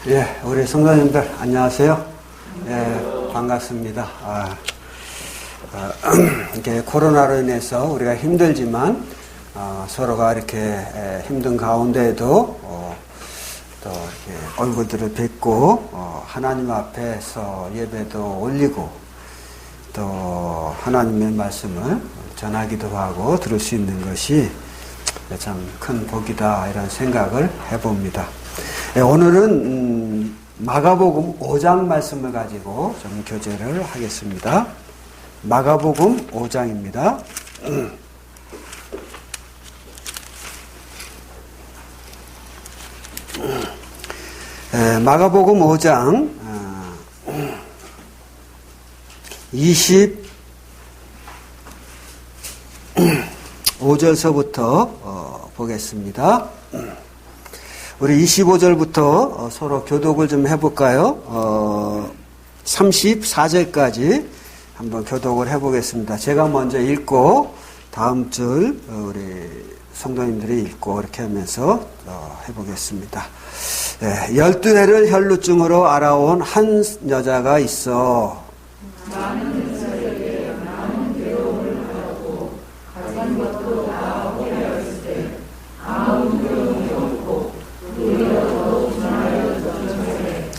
예, 우리 성도님들 안녕하세요. 예, 반갑습니다. 이렇게 코로나로 인해서 우리가 힘들지만 서로가 이렇게 힘든 가운데에도 또 이렇게 얼굴들을 뵙고 하나님 앞에서 예배도 올리고 또 하나님의 말씀을 전하기도 하고 들을 수 있는 것이 참 큰 복이다 이런 생각을 해봅니다. 오늘은 마가복음 5장 말씀을 가지고 좀 교제를 하겠습니다. 마가복음 5장입니다. 마가복음 5장 25절서부터 보겠습니다. 우리 25절부터 서로 교독을 좀 해볼까요? 34절까지 한번 교독을 해보겠습니다. 제가 먼저 읽고 다음 줄 우리 성도님들이 읽고 이렇게 하면서 해보겠습니다. 12해를 혈루증으로 알아온 한 여자가 있어 많은 자에게 많은 괴로움을 하고 가진 것도 다 버렸을 때 아무 괴로움이 없고 오히려 더욱 분하여 졌으되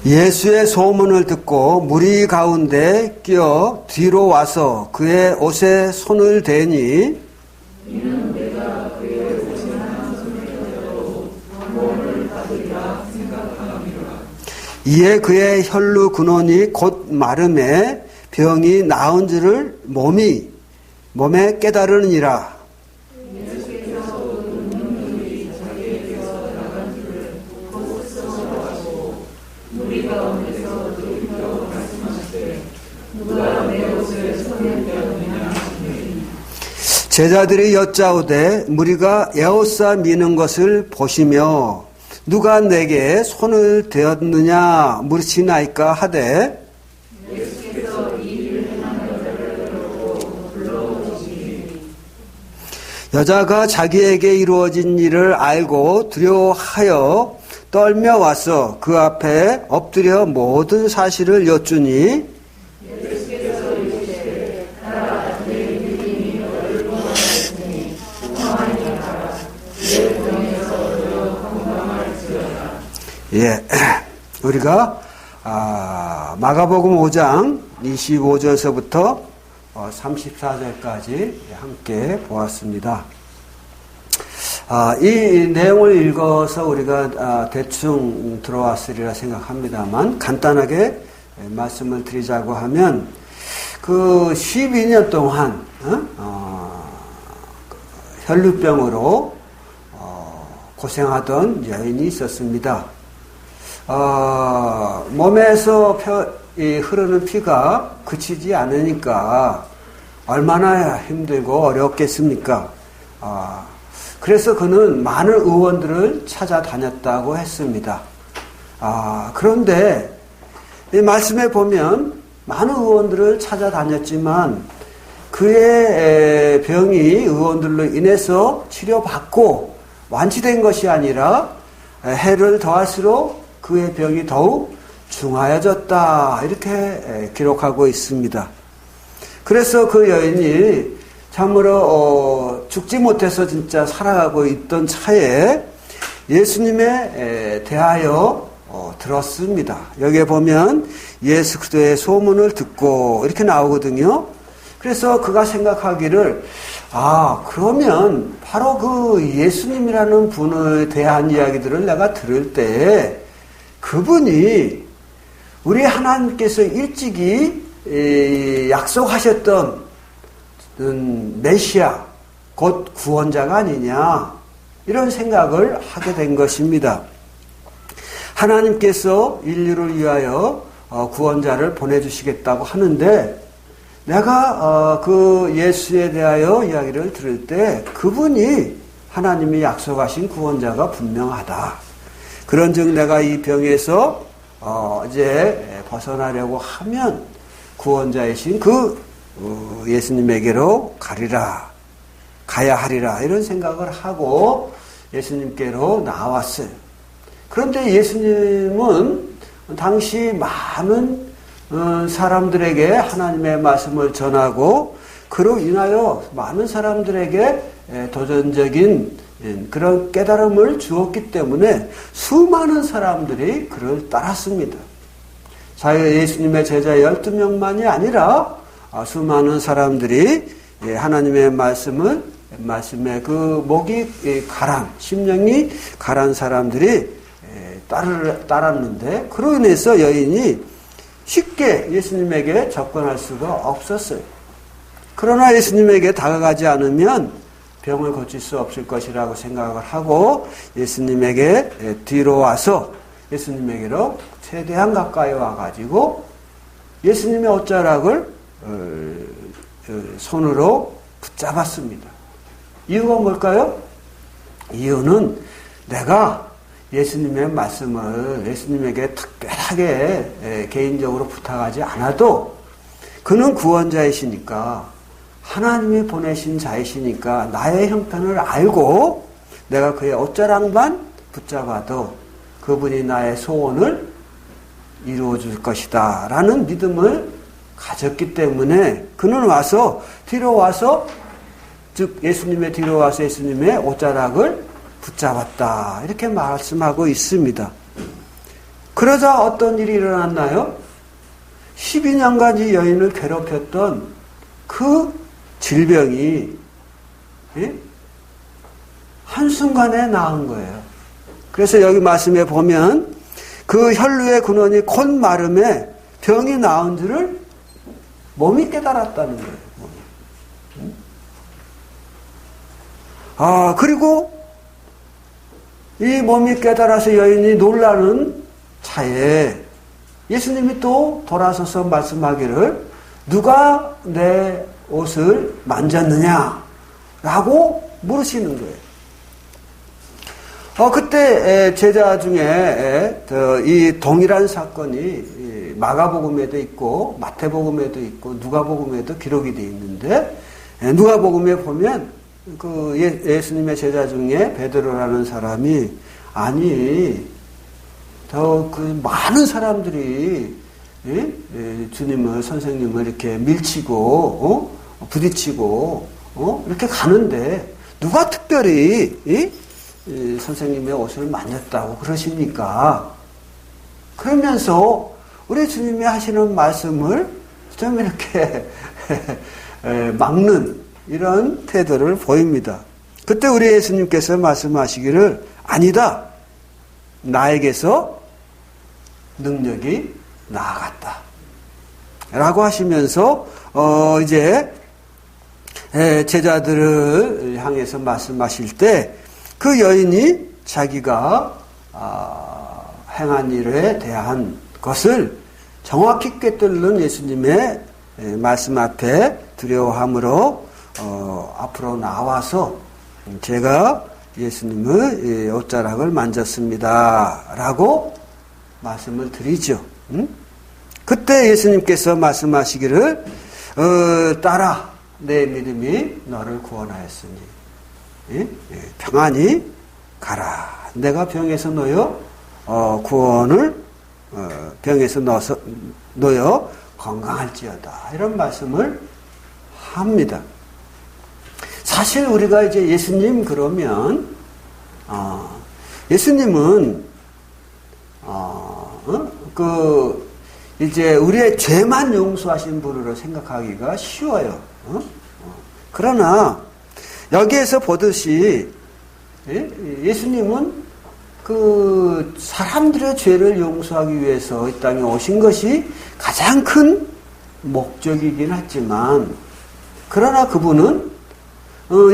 예수의 소문을 듣고 무리 가운데 끼어 뒤로 와서 그의 옷에 손을 대니 이는 내가 그의 옷에 한 손을 대고 구원을 받으리라 생각하노라. 이에 그의 혈루 근원이 곧 마름에 병이 나은 줄을 몸에 깨달으니라. 예수께서 눈물이 자기에게서 나간 줄을 곧 쓰러하고 무리 가운데서 돌이켜 말씀하시되 누가 내 옷을 손에 대었느냐 하시니 제자들이 여짜오되 무리가 에워싸 미는 것을 보시며 누가 내게 손을 대었느냐 물으시나이까 하되 예수께서 이 일을 행한 여자를 부르고 불러오시니 여자가 자기에게 이루어진 일을 알고 두려워하여 떨며 와서 그 앞에 엎드려 모든 사실을 여쭈니 예수께서 이르시되 가라 내 믿음이 너를 구원하였으니 평안히 가라 내 병에서 너로 건강할지어다. 예, 우리가 마가복음 5장 25절서부터 34절까지 함께 보았습니다. 이 내용을 읽어서 우리가 대충 들어왔으리라 생각합니다만 간단하게 말씀을 드리자고 하면 그 12년 동안 혈루병으로 고생하던 여인이 있었습니다. 몸에서 흐르는 피가 그치지 않으니까 얼마나 힘들고 어렵겠습니까? 그래서 그는 많은 의원들을 찾아다녔다고 했습니다. 그런데 이 말씀에 보면 많은 의원들을 찾아다녔지만 그의 병이 의원들로 인해서 치료받고 완치된 것이 아니라 해를 더할수록 그의 병이 더욱 중하여졌다 이렇게 기록하고 있습니다. 그래서 그 여인이 참으로 죽지 못해서 진짜 살아가고 있던 차에 예수님에 대하여 들었습니다. 여기에 보면 예수 그리스도의 소문을 듣고 이렇게 나오거든요. 그래서 그가 생각하기를 그러면 바로 그 예수님이라는 분에 대한 이야기들을 내가 들을 때 그분이 우리 하나님께서 일찍이 약속하셨던 메시아 곧 구원자가 아니냐 이런 생각을 하게 된 것입니다. 하나님께서 인류를 위하여 구원자를 보내주시겠다고 하는데 내가 그 예수에 대하여 이야기를 들을 때 그분이 하나님이 약속하신 구원자가 분명하다. 그런즉 내가 이 병에서 이제 벗어나려고 하면 구원자이신 그 예수님에게로 가야 하리라 이런 생각을 하고 예수님께로 나왔어요. 그런데 예수님은 당시 많은 사람들에게 하나님의 말씀을 전하고 그로 인하여 많은 사람들에게 도전적인 그런 깨달음을 주었기 때문에 수많은 사람들이 그를 따랐습니다. 예수님의 제자 12명만이 아니라 수많은 사람들이 하나님의 말씀에 그 목이 가란, 심령이 가란 사람들이 따랐는데 그로 인해서 여인이 쉽게 예수님에게 접근할 수가 없었어요. 그러나 예수님에게 다가가지 않으면 병을 고칠 수 없을 것이라고 생각을 하고 예수님에게 뒤로 와서 예수님에게로 최대한 가까이 와가지고 예수님의 옷자락을 손으로 붙잡았습니다. 이유가 뭘까요? 이유는 내가 예수님의 말씀을 예수님에게 특별하게 개인적으로 부탁하지 않아도 그는 구원자이시니까 하나님이 보내신 자이시니까 나의 형편을 알고 내가 그의 옷자락만 붙잡아도 그분이 나의 소원을 이루어줄 것이다 라는 믿음을 가졌기 때문에 그는 뒤로 와서 즉 예수님의 뒤로 와서 예수님의 옷자락을 붙잡았다 이렇게 말씀하고 있습니다. 그러자 어떤 일이 일어났나요? 12년간 이 여인을 괴롭혔던 그 질병이 한순간에 나은 거예요. 그래서 여기 말씀에 보면 그 혈루의 근원이 곧 마름에 병이 나은 줄을 몸이 깨달았다는 거예요. 그리고 이 몸이 깨달아서 여인이 놀라는 차에 예수님이 또 돌아서서 말씀하기를 누가 내 옷을 만졌느냐 라고 물으시는 거예요. 그때 제자 중에 이 동일한 사건이 마가복음에도 있고 마태복음에도 있고 누가복음에도 기록이 되어 있는데 누가복음에 보면 그 예수님의 제자 중에 베드로라는 사람이 그 많은 사람들이 주님을 선생님을 이렇게 밀치고 부딪히고 이렇게 가는데 누가 특별히 선생님의 옷을 만졌다고 그러십니까? 그러면서 우리 주님이 하시는 말씀을 좀 이렇게 막는 이런 태도를 보입니다. 그때 우리 예수님께서 말씀하시기를 아니다. 나에게서 능력이 나아갔다. 라고 하시면서 이제 제자들을 향해서 말씀하실 때 그 여인이 자기가 행한 일에 대한 것을 정확히 꿰뚫는 예수님의 말씀 앞에 두려워함으로 앞으로 나와서 제가 예수님의 옷자락을 만졌습니다. 라고 말씀을 드리죠. 그때 예수님께서 말씀하시기를 딸아 내 믿음이 너를 구원하였으니 평안히 가라. 내가 병에서 놓여 구원을 병에서 놓여 건강할지어다. 이런 말씀을 합니다. 사실 우리가 이제 예수님 그러면 예수님은 이제 우리의 죄만 용서하신 분으로 생각하기가 쉬워요. 그러나 여기에서 보듯이 예수님은 그 사람들의 죄를 용서하기 위해서 이 땅에 오신 것이 가장 큰 목적이긴 하지만 그러나 그분은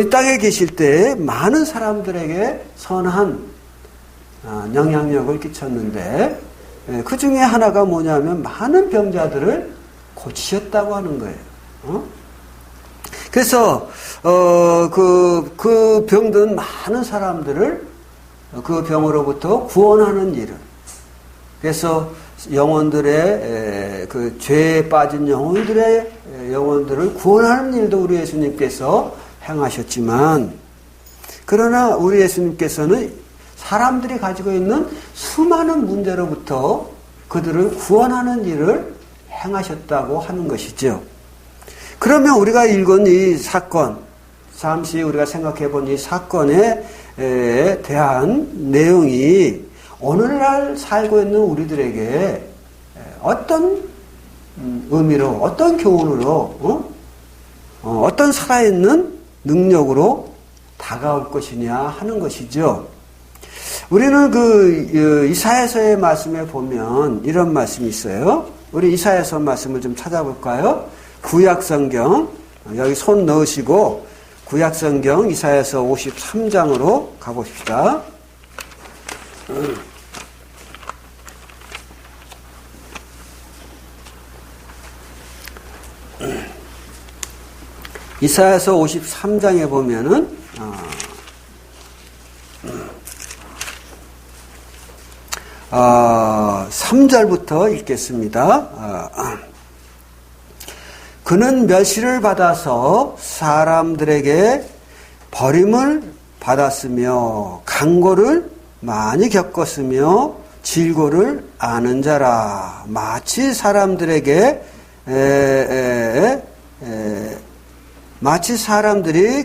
이 땅에 계실 때 많은 사람들에게 선한 영향력을 끼쳤는데 그 중에 하나가 뭐냐면 많은 병자들을 고치셨다고 하는 거예요. 그래서 그 병든 많은 사람들을 그 병으로부터 구원하는 일을 그래서 영혼들의 그 죄에 빠진 영혼들을 구원하는 일도 우리 예수님께서 행하셨지만 그러나 우리 예수님께서는 사람들이 가지고 있는 수많은 문제로부터 그들을 구원하는 일을 행하셨다고 하는 것이죠. 그러면 우리가 읽은 이 사건, 잠시 우리가 생각해 본 이 사건에 대한 내용이 오늘날 살고 있는 우리들에게 어떤 의미로, 어떤 교훈으로, 어떤 살아있는 능력으로 다가올 것이냐 하는 것이죠. 우리는 이사야서의 말씀에 보면 이런 말씀이 있어요. 우리 이사야서 말씀을 좀 찾아볼까요? 구약성경, 여기 손 넣으시고 구약성경 이사야서 53장으로 가봅시다. 이사야서 53장에 보면은 3절부터 읽겠습니다. 그는 멸시를 받아서 사람들에게 버림을 받았으며 강고를 많이 겪었으며 질고를 아는 자라. 마치 사람들이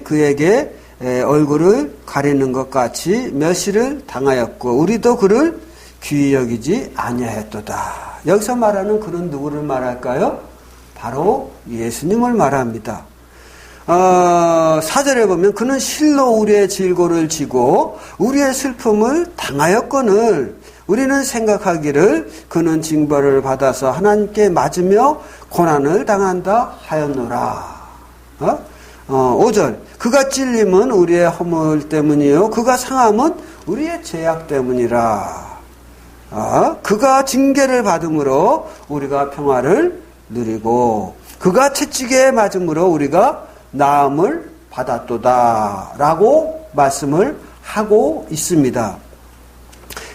그에게 얼굴을 가리는 것 같이 멸시를 당하였고 우리도 그를 귀히 여기지 아니하였도다. 여기서 말하는 그는 누구를 말할까요? 바로 예수님을 말합니다. 4절에 보면 그는 실로 우리의 질고를 지고 우리의 슬픔을 당하였거늘 우리는 생각하기를 그는 징벌을 받아서 하나님께 맞으며 고난을 당한다 하였노라. 5절 그가 찔림은 우리의 허물 때문이요 그가 상함은 우리의 죄악 때문이라. 그가 징계를 받음으로 우리가 평화를 누리고 그가 채찍에 맞음으로 우리가 나음을 받았도다 라고 말씀을 하고 있습니다.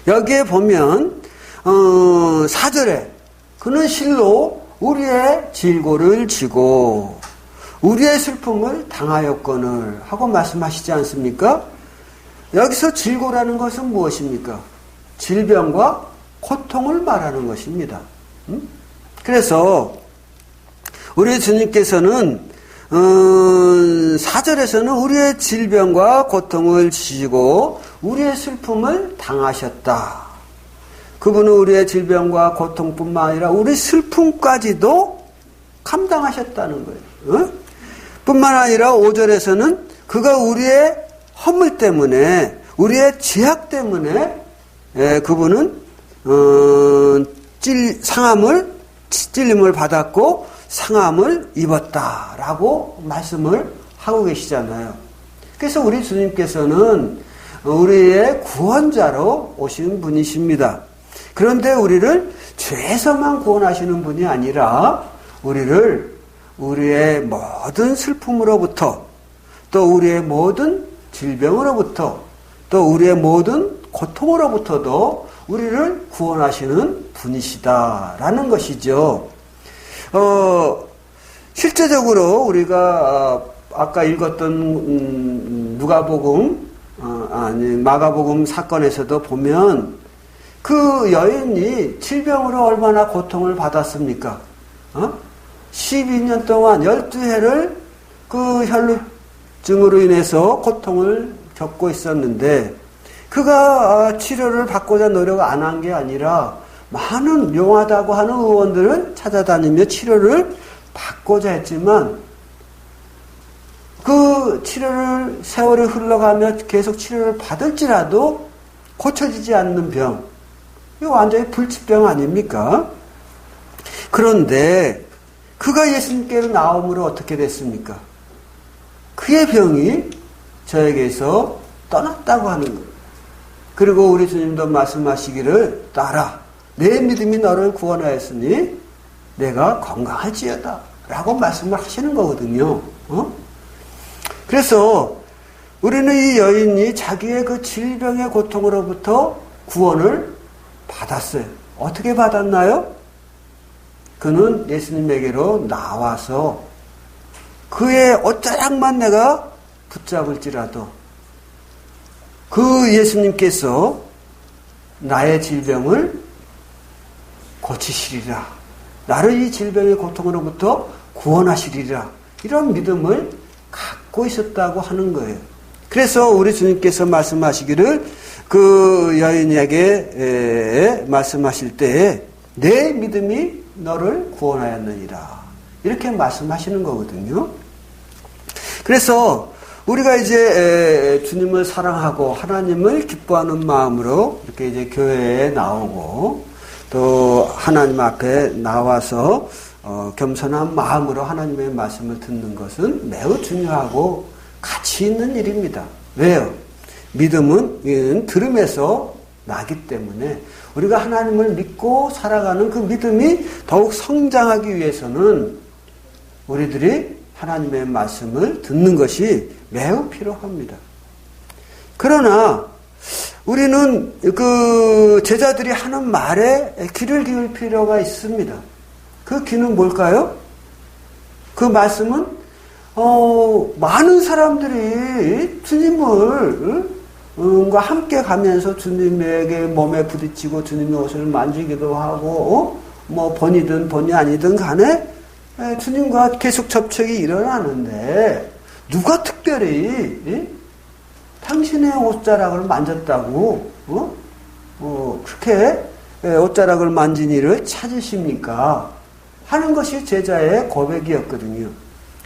여기에 보면 4절에 그는 실로 우리의 질고를 지고 우리의 슬픔을 당하였거늘 하고 말씀하시지 않습니까? 여기서 질고라는 것은 무엇입니까? 질병과 고통을 말하는 것입니다. 그래서 우리 주님께서는 4절에서는 우리의 질병과 고통을 지시고 우리의 슬픔을 당하셨다. 그분은 우리의 질병과 고통뿐만 아니라 우리 슬픔까지도 감당하셨다는 거예요. 뿐만 아니라 5절에서는 그가 우리의 허물 때문에 우리의 죄악 때문에 그분은 찔림을 받았고 상함을 입었다라고 말씀을 하고 계시잖아요. 그래서 우리 주님께서는 우리의 구원자로 오신 분이십니다. 그런데 우리를 죄에서만 구원하시는 분이 아니라 우리를 우리의 모든 슬픔으로부터 또 우리의 모든 질병으로부터 또 우리의 모든 고통으로부터도 우리를 구원하시는 분이시다라는 것이죠. 실제적으로 우리가 아까 읽었던 마가복음 사건에서도 보면 그 여인이 질병으로 얼마나 고통을 받았습니까? 12년 동안 12해를 그 혈루증으로 인해서 고통을 겪고 있었는데 그가 치료를 받고자 노력 안 한 게 아니라 많은 묘하다고 하는 의원들을 찾아다니며 치료를 받고자 했지만 그 치료를 세월이 흘러가며 계속 치료를 받을지라도 고쳐지지 않는 병, 이거 완전히 불치병 아닙니까? 그런데 그가 예수님께로 나옴으로 어떻게 됐습니까? 그의 병이 저에게서 떠났다고 하는 거예요. 그리고 우리 주님도 말씀하시기를 따라 내 믿음이 너를 구원하였으니 내가 건강할지어다 라고 말씀을 하시는 거거든요. 그래서 우리는 이 여인이 자기의 그 질병의 고통으로부터 구원을 받았어요. 어떻게 받았나요? 그는 예수님에게로 나와서 그의 옷자락만 내가 붙잡을지라도 그 예수님께서 나의 질병을 고치시리라. 나를 이 질병의 고통으로부터 구원하시리라. 이런 믿음을 갖고 있었다고 하는 거예요. 그래서 우리 주님께서 말씀하시기를 그 여인에게 말씀하실 때에 내 믿음이 너를 구원하였느니라. 이렇게 말씀하시는 거거든요. 그래서 우리가 이제 주님을 사랑하고 하나님을 기뻐하는 마음으로 이렇게 이제 교회에 나오고 또 하나님 앞에 나와서 겸손한 마음으로 하나님의 말씀을 듣는 것은 매우 중요하고 가치 있는 일입니다. 왜요? 믿음은 들음에서 나기 때문에 우리가 하나님을 믿고 살아가는 그 믿음이 더욱 성장하기 위해서는 우리들이 하나님의 말씀을 듣는 것이 매우 필요합니다. 그러나 우리는 그 제자들이 하는 말에 귀를 기울 필요가 있습니다. 그 귀는 뭘까요? 그 말씀은 많은 사람들이 주님과 함께 가면서 주님에게 몸에 부딪히고 주님의 옷을 만지기도 하고 뭐 본이든 본이 아니든 간에 주님과 계속 접촉이 일어나는데 누가 특별히 당신의 옷자락을 만졌다고 그렇게 옷자락을 만진 이를 찾으십니까? 하는 것이 제자의 고백이었거든요.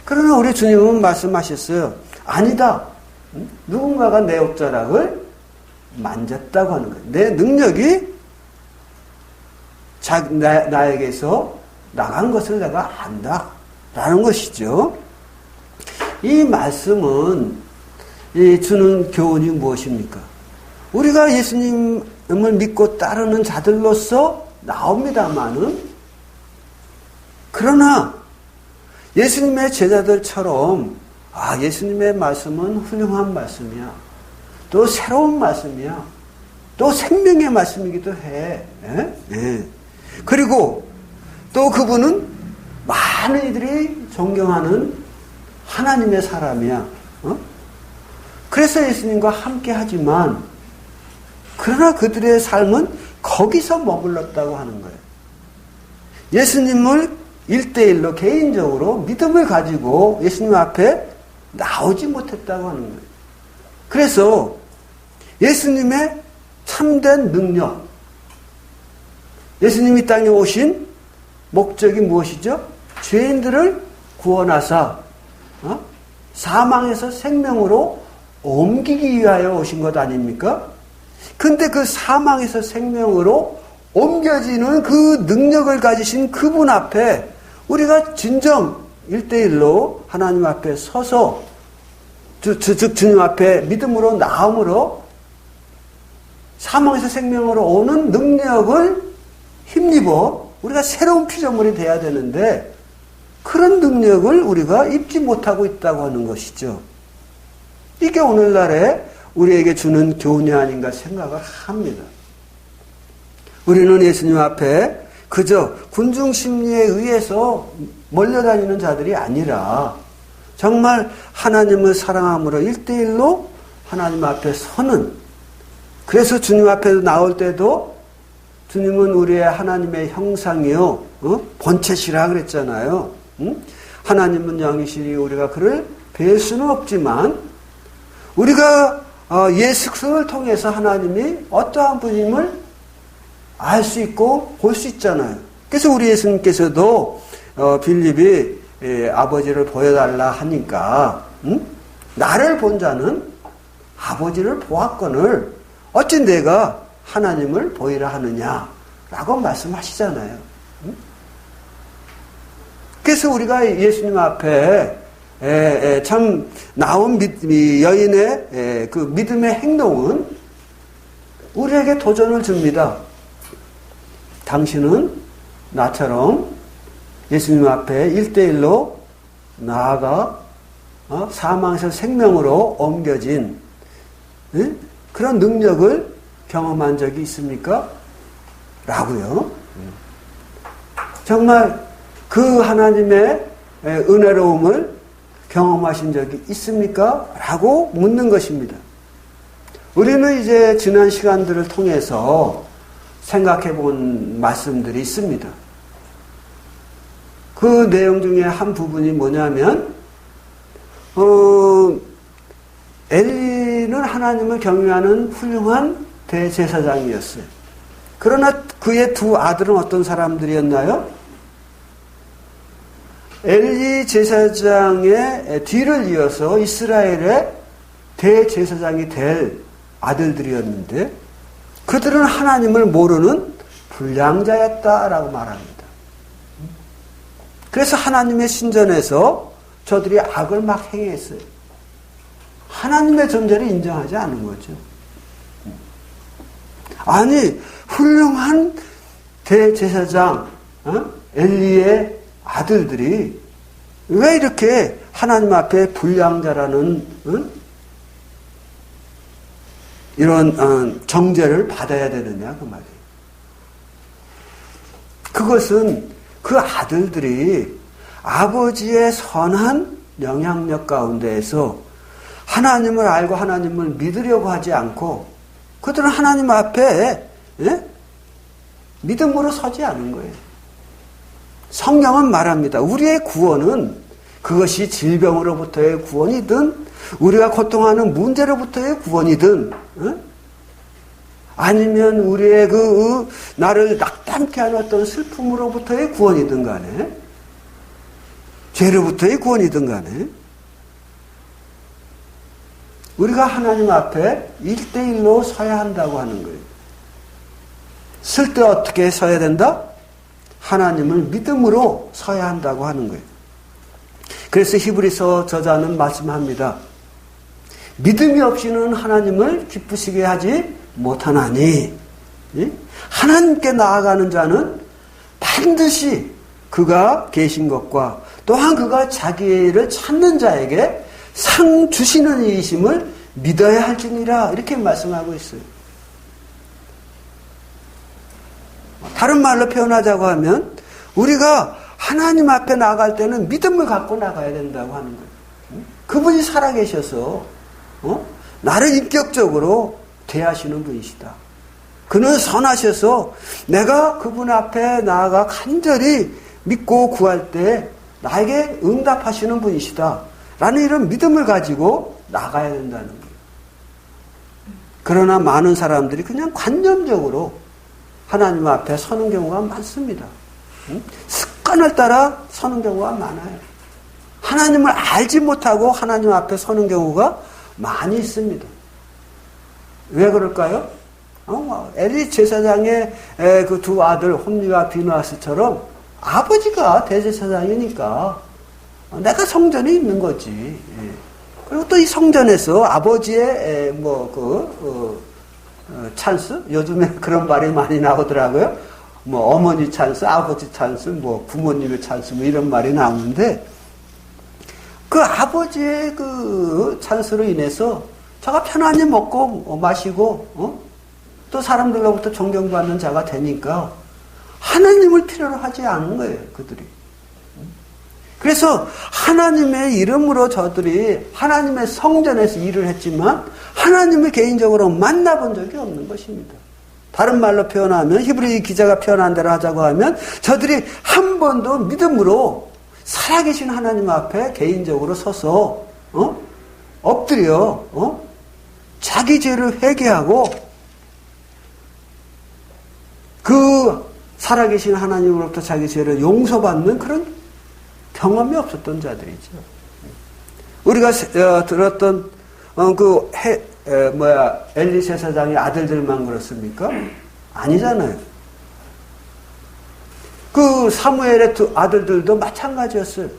그러나 우리 주님은 말씀하셨어요. 아니다. 누군가가 내 옷자락을 만졌다고 하는 거예요. 내 능력이 나에게서 나간 것을 내가 안다. 라는 것이죠. 이 말씀은 주는 교훈이 무엇입니까? 우리가 예수님을 믿고 따르는 자들로서 나옵니다마는 그러나 예수님의 제자들처럼 예수님의 말씀은 훌륭한 말씀이야. 또 새로운 말씀이야. 또 생명의 말씀이기도 해. 예? 그리고 또 그분은 많은 이들이 존경하는 하나님의 사람이야. 그래서 예수님과 함께 하지만 그러나 그들의 삶은 거기서 머물렀다고 하는 거예요. 예수님을 1대1로 개인적으로 믿음을 가지고 예수님 앞에 나오지 못했다고 하는 거예요. 그래서 예수님의 참된 능력, 예수님이 땅에 오신 목적이 무엇이죠? 죄인들을 구원하사 사망에서 생명으로 옮기기 위하여 오신 것 아닙니까? 근데 그 사망에서 생명으로 옮겨지는 그 능력을 가지신 그분 앞에 우리가 진정 1대1로 하나님 앞에 서서 즉 주님 앞에 믿음으로 나옴으로 사망에서 생명으로 오는 능력을 힘입어 우리가 새로운 피조물이 돼야 되는데 그런 능력을 우리가 입지 못하고 있다고 하는 것이죠. 이게 오늘날에 우리에게 주는 교훈이 아닌가 생각을 합니다. 우리는 예수님 앞에 그저 군중심리에 의해서 몰려다니는 자들이 아니라 정말 하나님을 사랑함으로 1대1로 하나님 앞에 서는, 그래서 주님 앞에 나올 때도 주님은 우리의 하나님의 형상이요 본체시라 그랬잖아요. 하나님은 영이시니 우리가 그를 뵐 수는 없지만 우리가 예수 그리스도를 통해서 하나님이 어떠한 분임을 알 수 있고 볼 수 있잖아요. 그래서 우리 예수님께서도 빌립이 아버지를 보여달라 하니까 나를 본 자는 아버지를 보았거늘 어찌 내가 하나님을 보이라 하느냐라고 말씀하시잖아요. 그래서 우리가 예수님 앞에 참 나온 여인의 그 믿음의 행동은 우리에게 도전을 줍니다. 당신은 나처럼 예수님 앞에 1대1로 나아가 사망에서 생명으로 옮겨진 그런 능력을 경험한 적이 있습니까? 라고요. 정말 그 하나님의 은혜로움을 경험하신 적이 있습니까? 라고 묻는 것입니다. 우리는 이제 지난 시간들을 통해서 생각해 본 말씀들이 있습니다. 그 내용 중에 한 부분이 뭐냐면, 엘리는 하나님을 경외하는 훌륭한 대제사장이었어요. 그러나 그의 두 아들은 어떤 사람들이었나요? 엘리 제사장의 뒤를 이어서 이스라엘의 대제사장이 될 아들들이었는데 그들은 하나님을 모르는 불량자였다라고 말합니다. 그래서 하나님의 신전에서 저들이 악을 막 행했어요. 하나님의 존재를 인정하지 않은 거죠. 아니, 훌륭한 대제사장 엘리의 아들들이 왜 이렇게 하나님 앞에 불량자라는 이런 정죄를 받아야 되느냐 그 말이에요. 그것은 그 아들들이 아버지의 선한 영향력 가운데에서 하나님을 알고 하나님을 믿으려고 하지 않고 그들은 하나님 앞에 믿음으로 서지 않은 거예요. 성경은 말합니다. 우리의 구원은 그것이 질병으로부터의 구원이든 우리가 고통하는 문제로부터의 구원이든 아니면 우리의 나를 낙담케 하는 어떤 슬픔으로부터의 구원이든 간에 죄로부터의 구원이든 간에 우리가 하나님 앞에 1대1로 서야 한다고 하는 거예요. 쓸 때 어떻게 서야 된다? 하나님을 믿음으로 서야 한다고 하는 거예요. 그래서 히브리서 저자는 말씀합니다. 믿음이 없이는 하나님을 기쁘시게 하지 못하나니 하나님께 나아가는 자는 반드시 그가 계신 것과 또한 그가 자기를 찾는 자에게 상 주시는 이이심을 믿어야 할지니라 이렇게 말씀하고 있어요. 다른 말로 표현하자고 하면 우리가 하나님 앞에 나갈 때는 믿음을 갖고 나가야 된다고 하는 거예요. 그분이 살아계셔서 나를 인격적으로 대하시는 분이시다. 그는 선하셔서 내가 그분 앞에 나아가 간절히 믿고 구할 때 나에게 응답하시는 분이시다. 라는 이런 믿음을 가지고 나가야 된다는 거예요. 그러나 많은 사람들이 그냥 관념적으로 하나님 앞에 서는 경우가 많습니다. 습관을 따라 서는 경우가 많아요. 하나님을 알지 못하고 하나님 앞에 서는 경우가 많이 있습니다. 왜 그럴까요? 엘리 제사장의 그 두 아들 홈리와 비누아스처럼 아버지가 대제사장이니까 내가 성전에 있는 거지. 그리고 또 이 성전에서 아버지의 찬스? 요즘에 그런 말이 많이 나오더라고요. 어머니 찬스, 아버지 찬스, 부모님의 찬스, 이런 말이 나오는데, 그 아버지의 그 찬스로 인해서 저가 편안히 먹고 마시고, 또 사람들로부터 존경받는 자가 되니까 하나님을 필요로 하지 않은 거예요, 그들이. 그래서 하나님의 이름으로 저들이 하나님의 성전에서 일을 했지만 하나님을 개인적으로 만나본 적이 없는 것입니다. 다른 말로 표현하면 히브리 기자가 표현한 대로 하자고 하면 저들이 한 번도 믿음으로 살아계신 하나님 앞에 개인적으로 서서 엎드려 자기 죄를 회개하고 그 살아계신 하나님으로부터 자기 죄를 용서받는 그런 경험이 없었던 자들이죠. 우리가 들었던 엘리 제사장의 아들들만 그렇습니까? 아니잖아요. 그 사무엘의 두 아들들도 마찬가지였어요.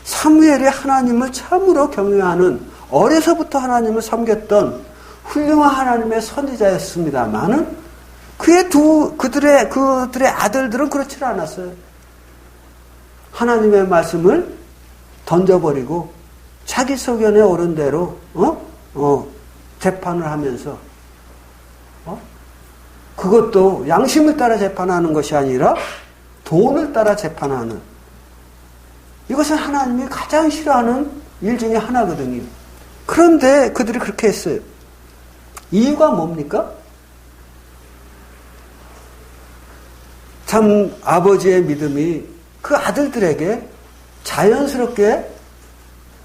사무엘이 하나님을 참으로 경외하는 어려서부터 하나님을 섬겼던 훌륭한 하나님의 선지자였습니다만은 그들의 아들들은 그렇지 않았어요. 하나님의 말씀을 던져버리고 자기 소견에 오른 대로 재판을 하면서 그것도 양심을 따라 재판하는 것이 아니라 돈을 따라 재판하는 이것은 하나님이 가장 싫어하는 일 중에 하나거든요. 그런데 그들이 그렇게 했어요. 이유가 뭡니까? 참 아버지의 믿음이 그 아들들에게 자연스럽게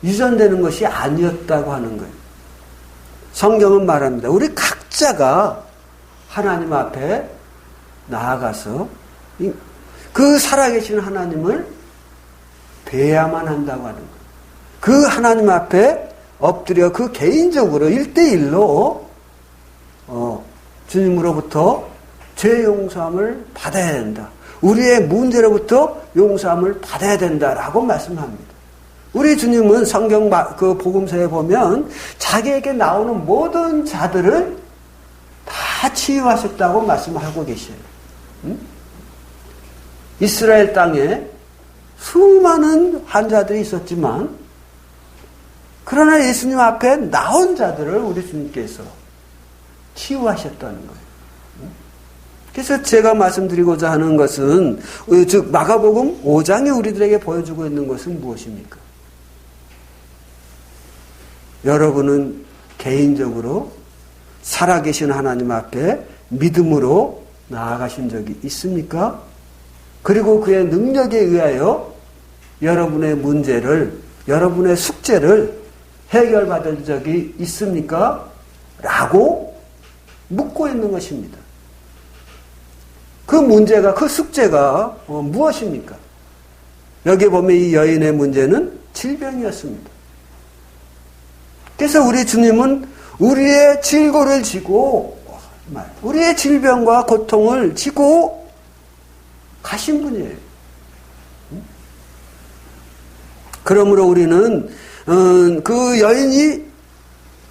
유전되는 것이 아니었다고 하는 거예요. 성경은 말합니다. 우리 각자가 하나님 앞에 나아가서 그 살아계신 하나님을 뵈야만 한다고 하는 거예요. 그 하나님 앞에 엎드려 그 개인적으로 1대1로 주님으로부터 죄 용서함을 받아야 된다. 우리의 문제로부터 용서함을 받아야 된다라고 말씀합니다. 우리 주님은 성경 그 복음서에 보면 자기에게 나오는 모든 자들을 다 치유하셨다고 말씀하고 계셔요. 이스라엘 땅에 수많은 환자들이 있었지만 그러나 예수님 앞에 나온 자들을 우리 주님께서 치유하셨다는 거예요. 그래서 제가 말씀드리고자 하는 것은 즉 마가복음 5장에 우리들에게 보여주고 있는 것은 무엇입니까? 여러분은 개인적으로 살아계신 하나님 앞에 믿음으로 나아가신 적이 있습니까? 그리고 그의 능력에 의하여 여러분의 문제를, 여러분의 숙제를 해결받은 적이 있습니까? 라고 묻고 있는 것입니다. 그 문제가, 그 숙제가 무엇입니까? 여기 보면 이 여인의 문제는 질병이었습니다. 그래서 우리 주님은 우리의 질고를 지고, 우리의 질병과 고통을 지고 가신 분이에요. 그러므로 우리는 그 여인이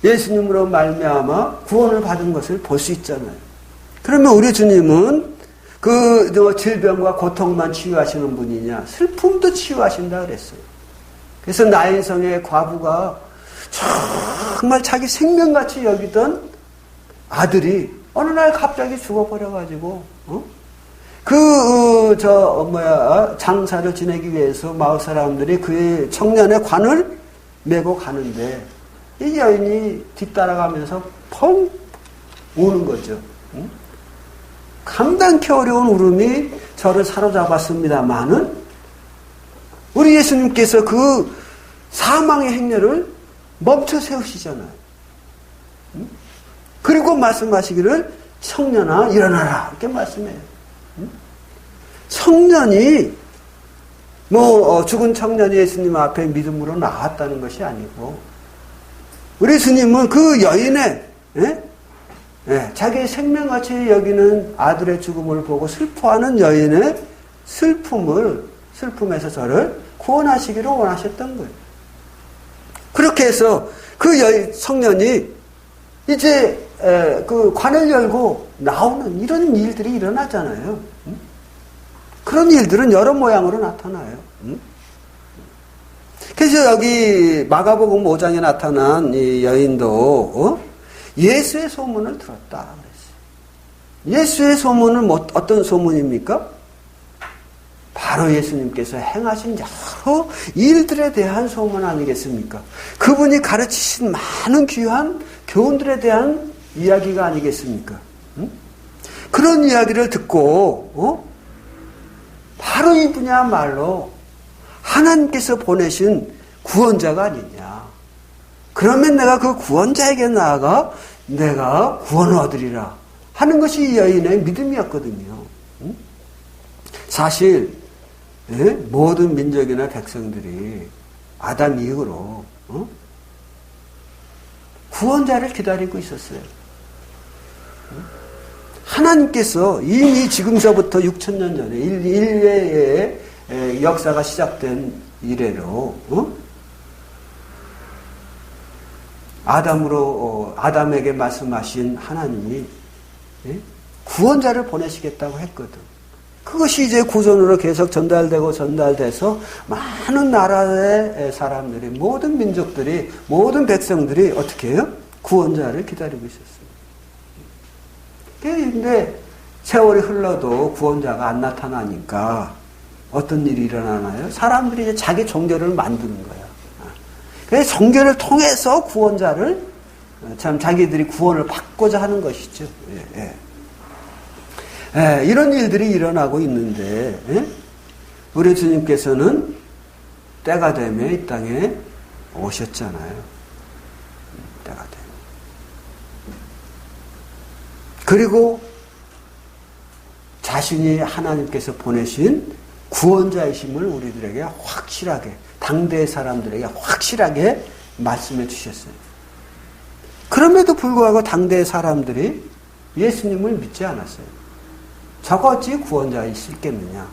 예수님으로 말미암아 구원을 받은 것을 볼 수 있잖아요. 그러면 우리 주님은 그 질병과 고통만 치유하시는 분이냐? 슬픔도 치유하신다 그랬어요. 그래서 나인성의 과부가 정말 자기 생명같이 여기던 아들이 어느 날 갑자기 죽어버려가지고 장사를 지내기 위해서 마을 사람들이 그의 청년의 관을 메고 가는데 이 여인이 뒤따라가면서 펑 우는 거죠. 감당케 어려운 울음이 저를 사로잡았습니다마는 우리 예수님께서 그 사망의 행렬을 멈춰 세우시잖아요. 그리고 말씀하시기를 청년아 일어나라 이렇게 말씀해요. 청년이 죽은 청년이 예수님 앞에 믿음으로 나왔다는 것이 아니고 우리 주님은 그 여인의 자기의 생명같이 여기는 아들의 죽음을 보고 슬퍼하는 여인의 슬픔에서 저를 구원하시기를 원하셨던 거예요. 그렇게 해서 그 청년이 이제 그 관을 열고 나오는 이런 일들이 일어나잖아요. 그런 일들은 여러 모양으로 나타나요. 그래서 여기 마가복음 5장에 나타난 이 여인도 예수의 소문을 들었다 그랬어요. 예수의 소문은 어떤 소문입니까? 바로 예수님께서 행하신 여러 일들에 대한 소문 아니겠습니까? 그분이 가르치신 많은 귀한 교훈들에 대한 이야기가 아니겠습니까? 그런 이야기를 듣고 바로 이분이야말로 하나님께서 보내신 구원자가 아니냐. 그러면 내가 그 구원자에게 나아가 내가 구원을 얻으리라 하는 것이 이 여인의 믿음이었거든요. 사실 모든 민족이나 백성들이 아담 이후로 구원자를 기다리고 있었어요. 하나님께서 이미 지금서부터 6,000년 전에 인류의 역사가 시작된 이래로 아담에게 말씀하신 하나님이 구원자를 보내시겠다고 했거든. 그것이 이제 구전으로 계속 전달돼서 많은 나라의 사람들이, 모든 민족들이, 모든 백성들이 어떻게 해요? 구원자를 기다리고 있었어요. 그런데 세월이 흘러도 구원자가 안 나타나니까 어떤 일이 일어나나요? 사람들이 이제 자기 종교를 만드는 거야. 그래서 종교를 통해서 구원자를 참 자기들이 구원을 받고자 하는 것이죠. 이런 일들이 일어나고 있는데 우리 주님께서는 때가 되면 이 땅에 오셨잖아요. 때가 되면. 그리고 자신이 하나님께서 보내신 구원자이심을 우리들에게 확실하게, 당대의 사람들에게 확실하게 말씀해 주셨어요. 그럼에도 불구하고 당대의 사람들이 예수님을 믿지 않았어요. 저거 어찌 구원자일 수 있겠느냐?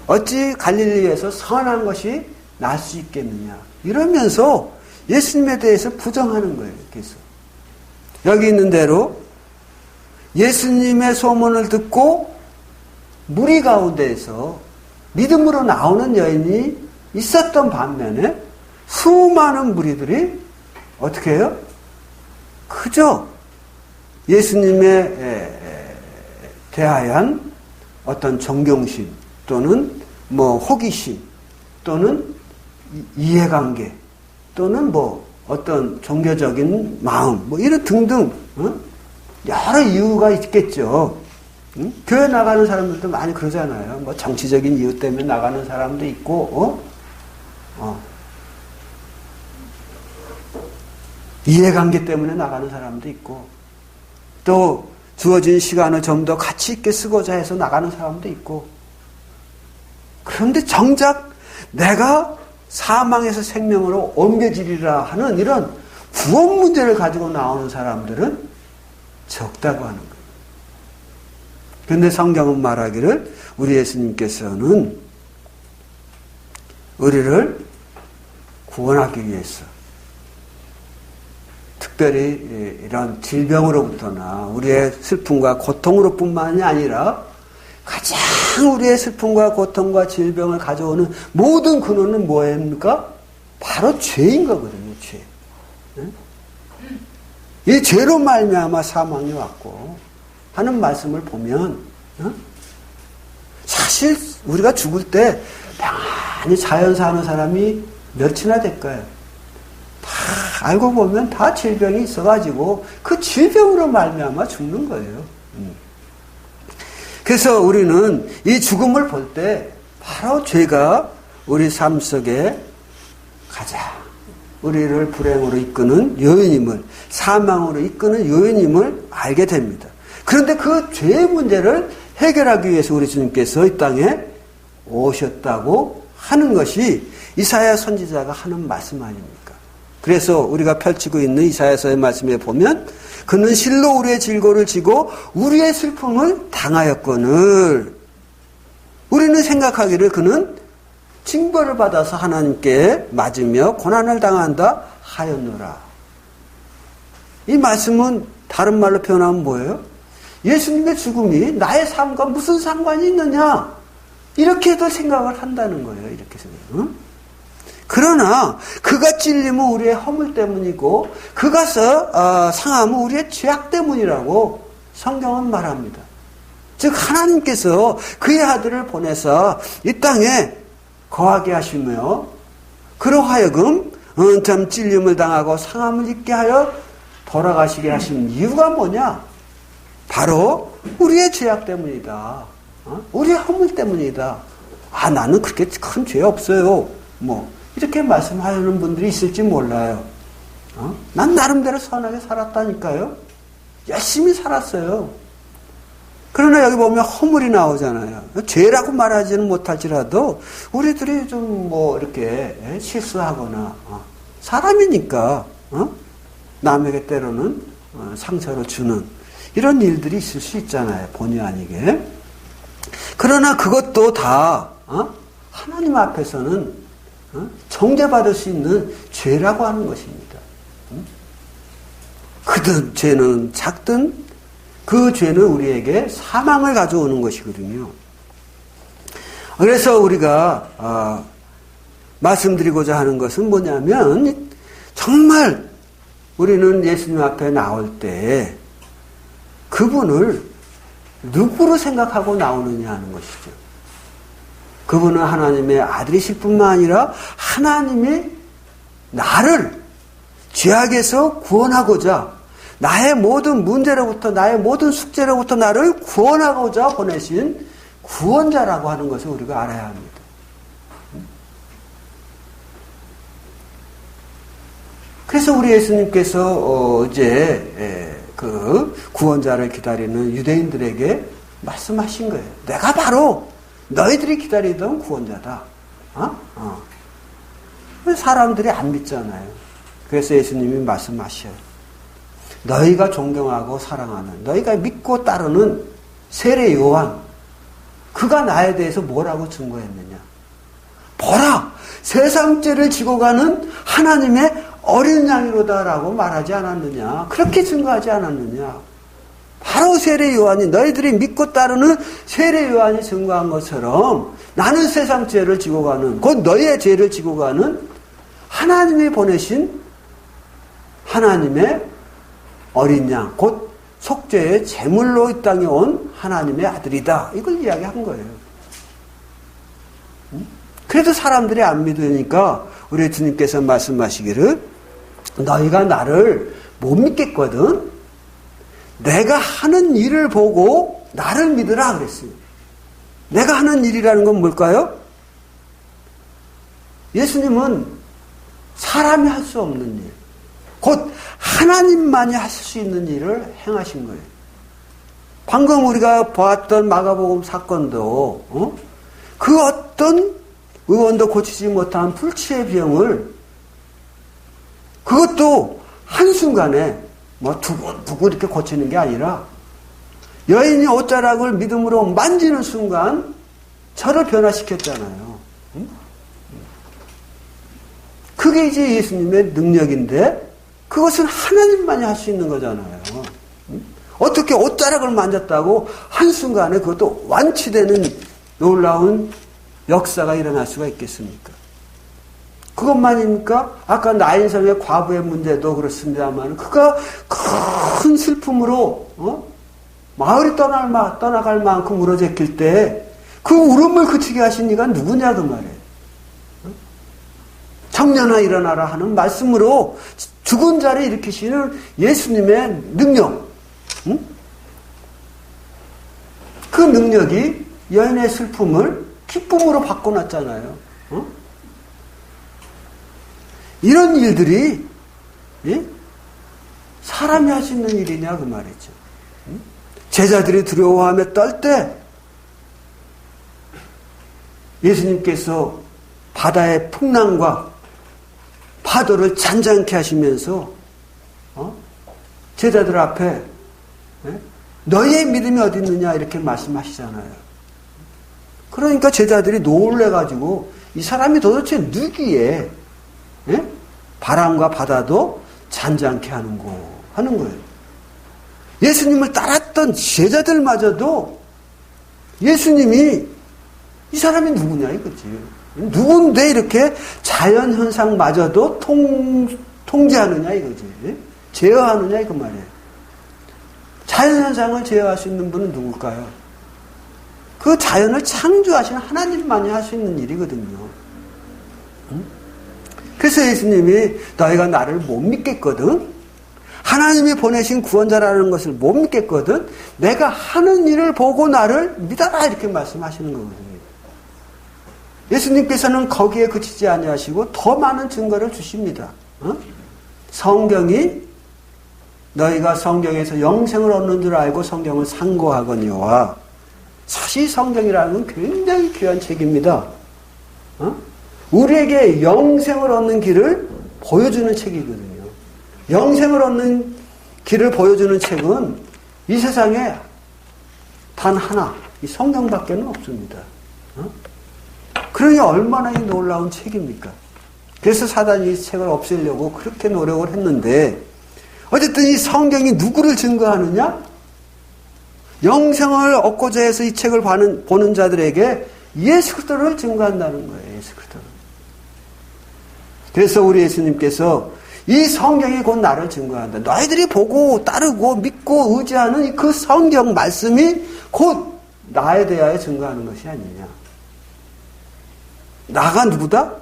어찌 갈릴리에서 선한 것이 날 수 있겠느냐? 이러면서 예수님에 대해서 부정하는 거예요. 계속. 여기 있는 대로 예수님의 소문을 듣고 무리 가운데에서 믿음으로 나오는 여인이 있었던 반면에 수많은 무리들이 어떻게 해요? 그저 예수님에 대하여한 어떤 존경심 또는 호기심 또는 이해관계 또는 어떤 종교적인 마음 이런 등등 여러 이유가 있겠죠. 교회 나가는 사람들도 많이 그러잖아요. 정치적인 이유 때문에 나가는 사람도 있고 이해관계 때문에 나가는 사람도 있고 또 주어진 시간을 좀 더 가치 있게 쓰고자 해서 나가는 사람도 있고 그런데 정작 내가 사망에서 생명으로 옮겨지리라 하는 이런 구원 문제를 가지고 나오는 사람들은 적다고 하는 거예요. 그런데 성경은 말하기를 우리 예수님께서는 우리를 구원하기 위해서 특별히 이런 질병으로부터나 우리의 슬픔과 고통으로뿐만이 아니라 가장 우리의 슬픔과 고통과 질병을 가져오는 모든 근원은 뭐입니까? 바로 죄인 거거든요. 죄. 이 죄로 말미암아 사망이 왔고 하는 말씀을 보면 사실 우리가 죽을 때 평안히 자연 사는 사람이 몇이나 될까요? 다 알고 보면 다 질병이 있어가지고 그 질병으로 말미암아 죽는 거예요. 그래서 우리는 이 죽음을 볼 때 바로 죄가 우리 삶 속에 가장 우리를 불행으로 이끄는 요인임을, 사망으로 이끄는 요인임을 알게 됩니다. 그런데 그 죄의 문제를 해결하기 위해서 우리 주님께서 이 땅에 오셨다고 하는 것이 이사야 선지자가 하는 말씀 아닙니까? 그래서 우리가 펼치고 있는 이사야서의 말씀에 보면 그는 실로 우리의 질고를 지고 우리의 슬픔을 당하였거늘 우리는 생각하기를 그는 징벌을 받아서 하나님께 맞으며 고난을 당한다 하였노라. 이 말씀은 다른 말로 표현하면 뭐예요? 예수님의 죽음이 나의 삶과 무슨 상관이 있느냐? 이렇게도 생각을 한다는 거예요. 이렇게 생각. 그러나 그가 찔림은 우리의 허물 때문이고 그가 상함은 우리의 죄악 때문이라고 성경은 말합니다. 즉 하나님께서 그의 아들을 보내서 이 땅에 거하게 하시며 그로 하여금 참 찔림을 당하고 상함을 입게 하여 돌아가시게 하신 이유가 뭐냐? 바로 우리의 죄악 때문이다. 우리의 허물 때문이다. 나는 그렇게 큰 죄 없어요. 이렇게 말씀하는 분들이 있을지 몰라요. 난 나름대로 선하게 살았다니까요. 열심히 살았어요. 그러나 여기 보면 허물이 나오잖아요. 죄라고 말하지는 못할지라도 우리들이 좀 이렇게 실수하거나 사람이니까 남에게 때로는 상처를 주는 이런 일들이 있을 수 있잖아요. 본의 아니게. 그러나 그것도 다 하나님 앞에서는 정죄받을 수 있는 죄라고 하는 것입니다. 크든 죄는 작든 그 죄는 우리에게 사망을 가져오는 것이거든요. 그래서 우리가 말씀드리고자 하는 것은 뭐냐면 정말 우리는 예수님 앞에 나올 때 그분을 누구로 생각하고 나오느냐 하는 것이죠. 그분은 하나님의 아들이실 뿐만 아니라 하나님이 나를 죄악에서 구원하고자 나의 모든 문제로부터 나의 모든 숙제로부터 나를 구원하고자 보내신 구원자라고 하는 것을 우리가 알아야 합니다. 그래서 우리 예수님께서 이제 그 구원자를 기다리는 유대인들에게 말씀하신 거예요. 내가 바로 너희들이 기다리던 구원자다. 사람들이 안 믿잖아요. 그래서 예수님이 말씀하셔요. 너희가 존경하고 사랑하는, 너희가 믿고 따르는 세례 요한, 그가 나에 대해서 뭐라고 증거했느냐. 보라! 세상 죄를 지고 가는 하나님의 어린 양이로다라고 말하지 않았느냐. 그렇게 증거하지 않았느냐. 바로 세례 요한이, 너희들이 믿고 따르는 세례 요한이 증거한 것처럼 나는 세상 죄를 지고 가는, 곧 너희의 죄를 지고 가는 하나님이 보내신 하나님의 어린 양, 곧 속죄의 제물로 이 땅에 온 하나님의 아들이다. 이걸 이야기한 거예요. 그래도 사람들이 안 믿으니까 우리 주님께서 말씀하시기를 너희가 나를 못 믿겠거든. 내가 하는 일을 보고 나를 믿으라 그랬어요. 내가 하는 일이라는 건 뭘까요? 예수님은 사람이 할 수 없는 일, 곧 하나님만이 하실 수 있는 일을 행하신 거예요. 방금 우리가 보았던 마가복음 사건도 그 어떤 의원도 고치지 못한 불치의 병을 그것도 한순간에 뭐 두고 이렇게 고치는 게 아니라 여인이 옷자락을 믿음으로 만지는 순간 저를 변화시켰잖아요. 그게 이제 예수님의 능력인데 그것은 하나님만이 할 수 있는 거잖아요. 어떻게 옷자락을 만졌다고 한순간에 그것도 완치되는 놀라운 역사가 일어날 수가 있겠습니까? 그것만입니까? 아까 나인성의 과부의 문제도 그렇습니다만 그가 큰 슬픔으로 마을이 떠나갈 만큼 울어제낄 때 그 울음을 그치게 하신 이가 누구냐 그 말이에요. 청년아 일어나라 하는 말씀으로 죽은 자를 일으키시는 예수님의 능력, 그 능력이 여인의 슬픔을 기쁨으로 바꿔놨잖아요. 이런 일들이 사람이 할 수 있는 일이냐 그 말이죠. 제자들이 두려워하며 떨 때 예수님께서 바다의 풍랑과 파도를 잔잔케 하시면서 제자들 앞에 너희의 믿음이 어디 있느냐 이렇게 말씀하시잖아요. 그러니까 제자들이 놀래가지고 이 사람이 도대체 누구기에 바람과 바다도 잔잔케 하는고 하는 거예요. 예수님을 따랐던 제자들마저도 예수님이 이 사람이 누구냐 이거지. 누군데 이렇게 자연현상마저도 통제하느냐 이거지. 제어하느냐 이거 말이에요. 자연현상을 제어할 수 있는 분은 누굴까요? 그 자연을 창조하신 하나님만이 할 수 있는 일이거든요. 그래서 예수님이 너희가 나를 못 믿겠거든. 하나님이 보내신 구원자라는 것을 못 믿겠거든. 내가 하는 일을 보고 나를 믿어라 이렇게 말씀하시는 거거든요. 예수님께서는 거기에 그치지 아니하시고 더 많은 증거를 주십니다. 성경이 너희가 성경에서 영생을 얻는 줄 알고 성경을 상고하거니와 사실 성경이라는 건 굉장히 귀한 책입니다. 우리에게 영생을 얻는 길을 보여주는 책이거든요. 영생을 얻는 길을 보여주는 책은 이 세상에 단 하나, 이 성경밖에는 없습니다. 그러니 얼마나 놀라운 책입니까? 그래서 사단이 이 책을 없애려고 그렇게 노력을 했는데 어쨌든 이 성경이 누구를 증거하느냐? 영생을 얻고자 해서 이 책을 보는 자들에게 예수 그리스도를 증거한다는 거예요. 예수 그리스도를. 그래서 우리 예수님께서 이 성경이 곧 나를 증거한다. 너희들이 보고 따르고 믿고 의지하는 그 성경 말씀이 곧 나에 대하여 증거하는 것이 아니냐. 나가 누구다?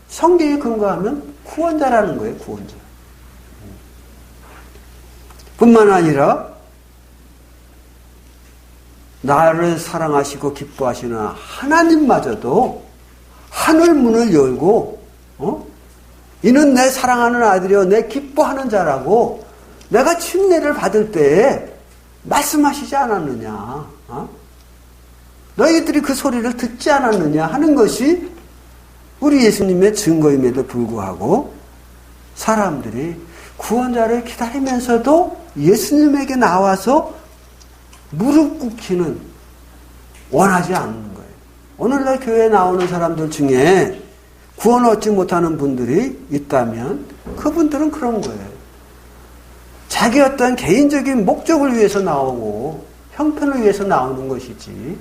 성경에 근거하면 구원자라는 거예요. 구원자. 뿐만 아니라 나를 사랑하시고 기뻐하시는 하나님마저도 하늘 문을 열고 이는 내 사랑하는 아들이요 내 기뻐하는 자라고 내가 침례를 받을 때에 말씀하시지 않았느냐. 너희들이 그 소리를 듣지 않았느냐 하는 것이 우리 예수님의 증거임에도 불구하고 사람들이 구원자를 기다리면서도 예수님에게 나와서 무릎 꿇기는 원하지 않는 거예요. 오늘날 교회에 나오는 사람들 중에 구원 얻지 못하는 분들이 있다면 그분들은 그런 거예요. 자기 어떤 개인적인 목적을 위해서 나오고 형편을 위해서 나오는 것이지.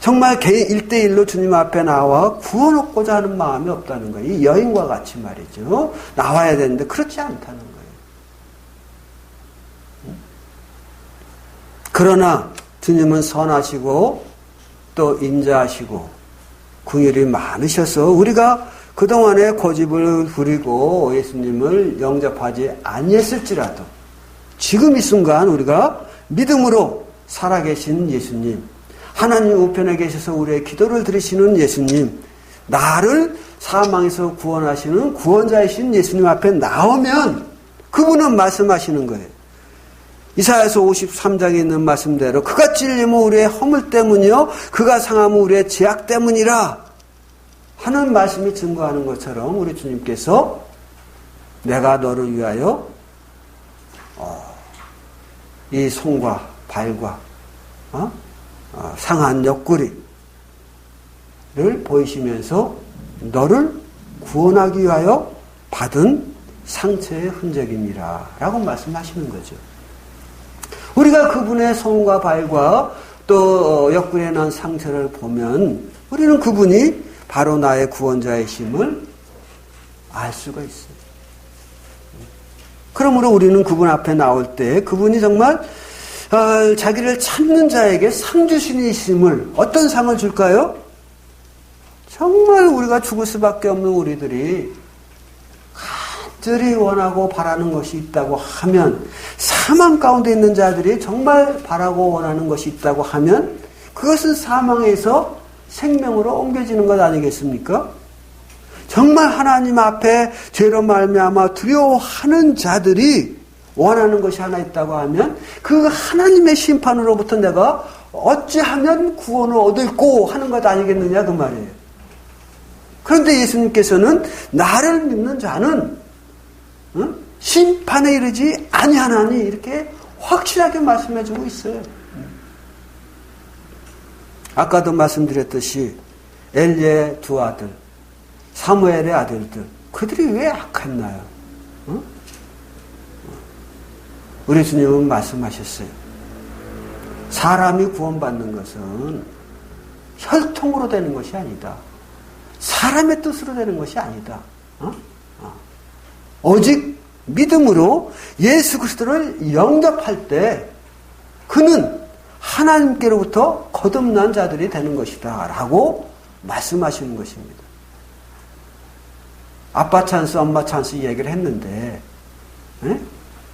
정말 개인 1대1로 주님 앞에 나와 구원 얻고자 하는 마음이 없다는 거예요. 이 여인과 같이 말이죠. 나와야 되는데 그렇지 않다는 거예요. 그러나 주님은 선하시고 또 인자하시고 긍휼이 많으셔서 우리가 그동안에 고집을 부리고 예수님을 영접하지 아니했을지라도 지금 이 순간 우리가 믿음으로 살아계신 예수님, 하나님 우편에 계셔서 우리의 기도를 들으시는 예수님, 나를 사망에서 구원하시는 구원자이신 예수님 앞에 나오면 그분은 말씀하시는 거예요. 이사야서 53장에 있는 말씀대로 그가 찔리면 우리의 허물 때문이요 그가 상하면 우리의 죄악 때문이라 하는 말씀이 증거하는 것처럼 우리 주님께서 내가 너를 위하여 이 손과 발과 상한 옆구리를 보이시면서 너를 구원하기 위하여 받은 상처의 흔적이니라 라고 말씀하시는 거죠. 우리가 그분의 손과 발과 또 옆구리에 난 상처를 보면 우리는 그분이 바로 나의 구원자이심을 알 수가 있어요. 그러므로 우리는 그분 앞에 나올 때 그분이 정말 자기를 찾는 자에게 상 주신이심을 어떤 상을 줄까요? 정말 우리가 죽을 수밖에 없는 우리들이 간절히 원하고 바라는 것이 있다고 하면 사망 가운데 있는 자들이 정말 바라고 원하는 것이 있다고 하면 그것은 사망에서 생명으로 옮겨지는 것 아니겠습니까? 정말 하나님 앞에 죄로 말미암아 두려워하는 자들이 원하는 것이 하나 있다고 하면 그 하나님의 심판으로부터 내가 어찌하면 구원을 얻을꼬 하는 것 아니겠느냐 그 말이에요. 그런데 예수님께서는 나를 믿는 자는 심판에 이르지 아니하나니 이렇게 확실하게 말씀해주고 있어요. 아까도 말씀드렸듯이 엘리의 두 아들, 사무엘의 아들들, 그들이 왜 악했나요? 우리 주님은 말씀하셨어요. 사람이 구원받는 것은 혈통으로 되는 것이 아니다. 사람의 뜻으로 되는 것이 아니다. 오직 믿음으로 예수 그리스도를 영접할 때 그는 하나님께로부터 거듭난 자들이 되는 것이다 라고 말씀하시는 것입니다. 아빠 찬스, 엄마 찬스 얘기를 했는데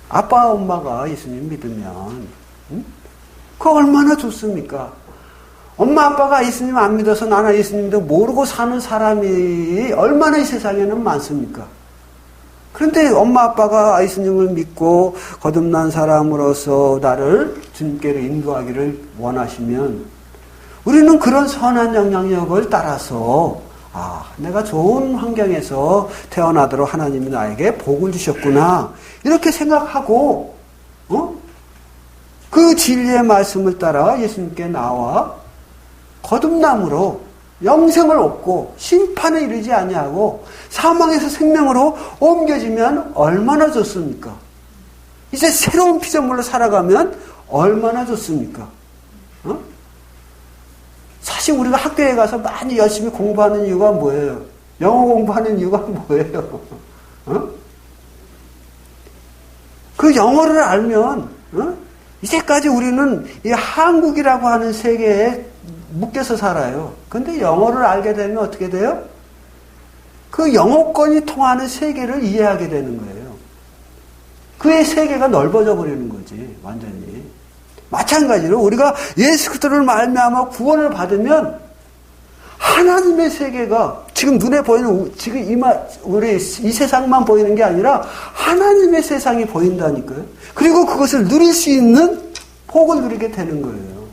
아빠, 엄마가 예수님 믿으면 그거 얼마나 좋습니까? 엄마, 아빠가 예수님 안 믿어서 나는 예수님도 모르고 사는 사람이 얼마나 이 세상에는 많습니까? 그런데 엄마, 아빠가 예수님을 믿고 거듭난 사람으로서 나를 주님께로 인도하기를 원하시면 우리는 그런 선한 영향력을 따라서 내가 좋은 환경에서 태어나도록 하나님이 나에게 복을 주셨구나 이렇게 생각하고 그 진리의 말씀을 따라 예수님께 나와 거듭남으로 영생을 얻고 심판에 이르지 아니하고 사망에서 생명으로 옮겨지면 얼마나 좋습니까? 이제 새로운 피조물로 살아가면 얼마나 좋습니까? 사실 우리가 학교에 가서 많이 열심히 공부하는 이유가 뭐예요? 영어 공부하는 이유가 뭐예요? 그 영어를 알면 이제까지 우리는 이 한국이라고 하는 세계에 묶여서 살아요. 근데 영어를 알게 되면 어떻게 돼요? 그 영어권이 통하는 세계를 이해하게 되는 거예요. 그의 세계가 넓어져 버리는 거지, 완전히. 마찬가지로 우리가 예수 그리스도를 말미암아 구원을 받으면 하나님의 세계가 지금 눈에 보이는 지금 우리 이 세상만 보이는 게 아니라 하나님의 세상이 보인다니까요. 그리고 그것을 누릴 수 있는 복을 누리게 되는 거예요.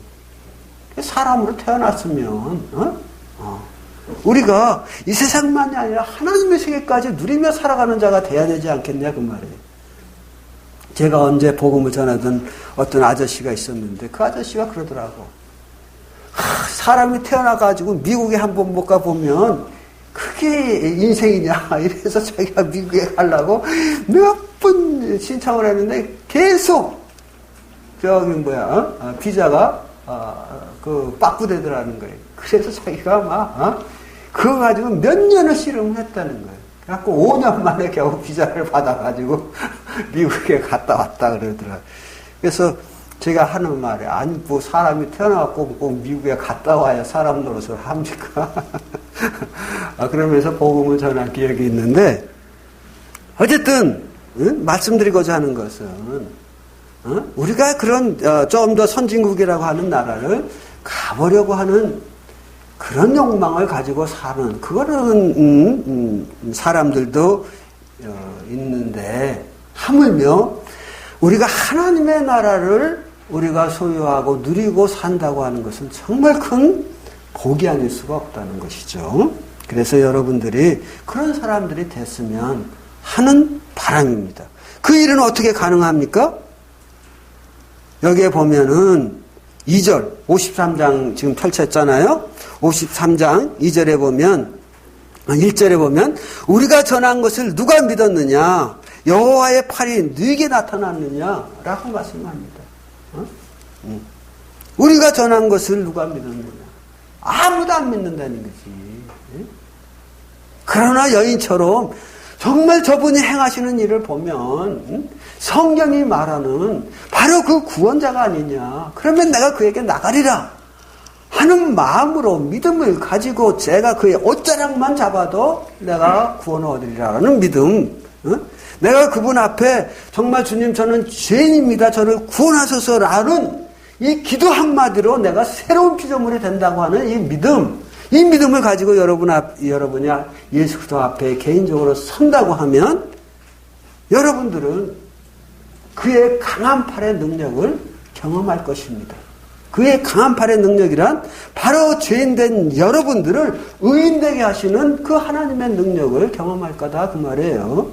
사람으로 태어났으면 우리가 이 세상만이 아니라 하나님의 세계까지 누리며 살아가는 자가 돼야 되지 않겠냐 그 말이에요. 제가 언제 복음을 전하던 어떤 아저씨가 있었는데 그 아저씨가 그러더라고. 사람이 태어나가지고 미국에 한번 못 가보면 그게 인생이냐 이래서 자기가 미국에 가려고 몇 번 신청을 했는데 계속 비자가 그 빠꾸되더라는 거예요. 그래서 자기가 막 그거 가지고 몇 년을 씨름을 했다는 거예요. 그래갖고 5년 만에 겨우 비자를 받아가지고 미국에 갔다 왔다 그러더라고요. 그래서 제가 하는 말이 아니 뭐 사람이 태어나갖고 꼭 미국에 갔다 와야 사람 노릇을 합니까? 그러면서 복음을 전한 기억이 있는데 어쨌든 말씀드리고자 하는 것은 우리가 그런 좀 더 선진국이라고 하는 나라를 가보려고 하는 그런 욕망을 가지고 사는 그거는 사람들도 있는데 하물며 우리가 하나님의 나라를 우리가 소유하고 누리고 산다고 하는 것은 정말 큰 복이 아닐 수가 없다는 것이죠. 그래서 여러분들이 그런 사람들이 됐으면 하는 바람입니다. 그 일은 어떻게 가능합니까? 여기에 보면은 2절, 53장 지금 펼쳤잖아요. 53장 2절에 보면, 1절에 보면, 우리가 전한 것을 누가 믿었느냐? 여호와의 팔이 네게 나타났느냐? 라고 말씀합니다. 우리가 전한 것을 누가 믿었느냐? 아무도 안 믿는다는 거지. 그러나 여인처럼 정말 저분이 행하시는 일을 보면 성경이 말하는 바로 그 구원자가 아니냐. 그러면 내가 그에게 나가리라 하는 마음으로 믿음을 가지고 제가 그의 옷자락만 잡아도 내가 구원을 얻으리라는 믿음. 내가 그분 앞에 정말 주님 저는 죄인입니다. 저를 구원하소서라는 이 기도 한마디로 내가 새로운 피조물이 된다고 하는 이 믿음. 이 믿음을 가지고 여러분이 예수 그리스도 앞에 개인적으로 선다고 하면 여러분들은 그의 강한 팔의 능력을 경험할 것입니다. 그의 강한 팔의 능력이란 바로 죄인된 여러분들을 의인되게 하시는 그 하나님의 능력을 경험할 거다 그 말이에요.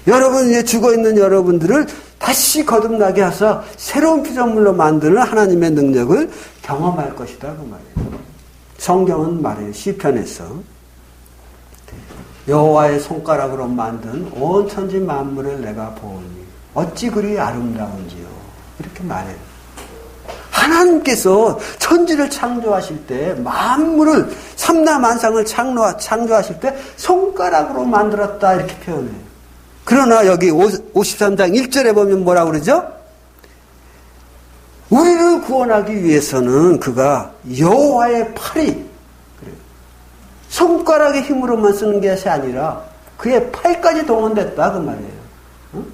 여러분 이제 죽어있는 여러분들을 다시 거듭나게 하사 새로운 피조물로 만드는 하나님의 능력을 경험할 것이다 그 말이에요. 성경은 말해요. 시편에서 여호와의 손가락으로 만든 온 천지 만물을 내가 보오니 어찌 그리 아름다운지요. 이렇게 말해요. 하나님께서 천지를 창조하실 때 만물을 삼라만상을 창조하실 때 손가락으로 만들었다 이렇게 표현해요. 그러나 여기 53장 1절에 보면 뭐라고 그러죠? 우리를 구원하기 위해서는 그가 여호와의 팔이 그래요. 손가락의 힘으로만 쓰는 것이 아니라 그의 팔까지 동원됐다 그 말이에요. 응?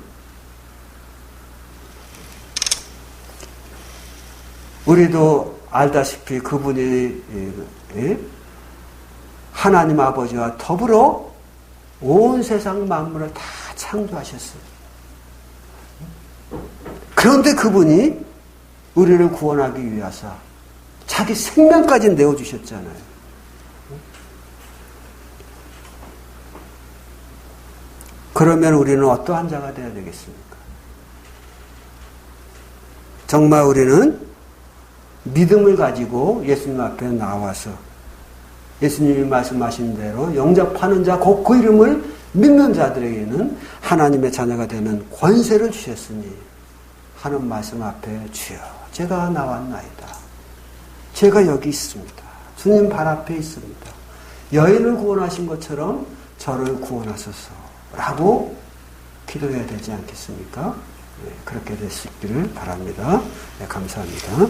우리도 알다시피 그분이 하나님 아버지와 더불어 온 세상 만물을 다 창조하셨어요. 그런데 그분이 우리를 구원하기 위해서 자기 생명까지 내어주셨잖아요. 그러면 우리는 어떠한 자가 되어야 되겠습니까? 정말 우리는 믿음을 가지고 예수님 앞에 나와서 예수님이 말씀하신 대로 영접하는 자, 곧 그 이름을 믿는 자들에게는 하나님의 자녀가 되는 권세를 주셨으니 하는 말씀 앞에 주여 제가 나왔나이다. 제가 여기 있습니다. 주님 발 앞에 있습니다. 여인을 구원하신 것처럼 저를 구원하소서라고 기도해야 되지 않겠습니까? 네, 그렇게 되시기를 바랍니다. 네, 감사합니다.